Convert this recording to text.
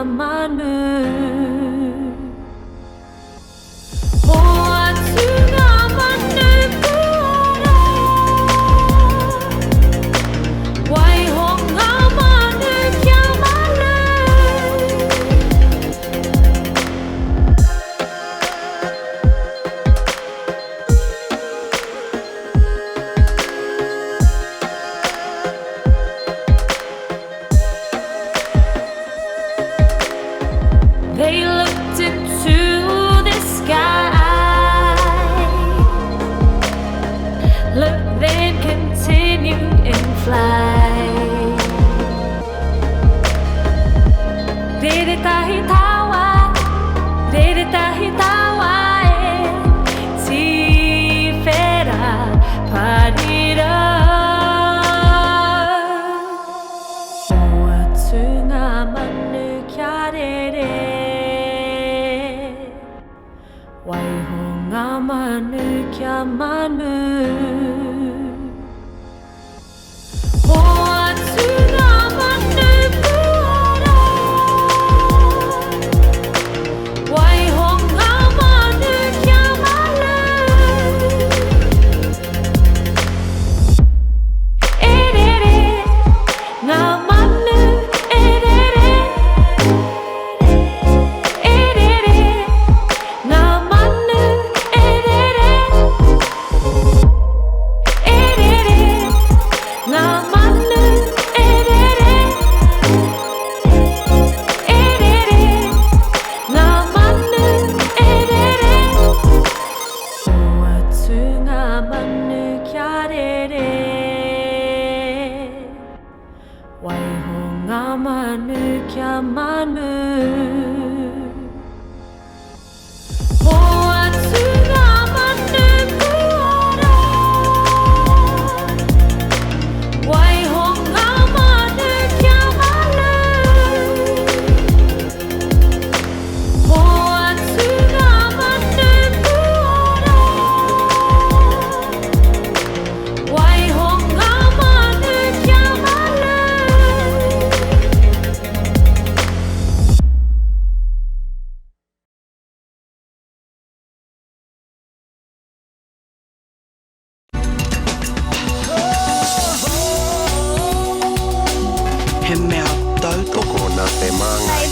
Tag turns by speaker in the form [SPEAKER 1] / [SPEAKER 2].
[SPEAKER 1] Manu. They looked into the sky. Look, then continued in flight. Riritahi-tawa, riritahi-tawa, tifera parira. Oatunga manu kiarere. Waihonga manu kia manu. Hoatunga manu puara. Waihonga manu kia manu. Erere, ngā manu, erere. Erere, ngā manu, erere. Erere, ngā manu, erere. Erere, ngā manu, erere. Oatunga manu kiarere. Waihonga manu kia manu. Hoatunga manu puara. Waihonga manu kia manu. Hoatunga manu puara. Waihonga manu kia manu.
[SPEAKER 2] He mea tautoko na te mangai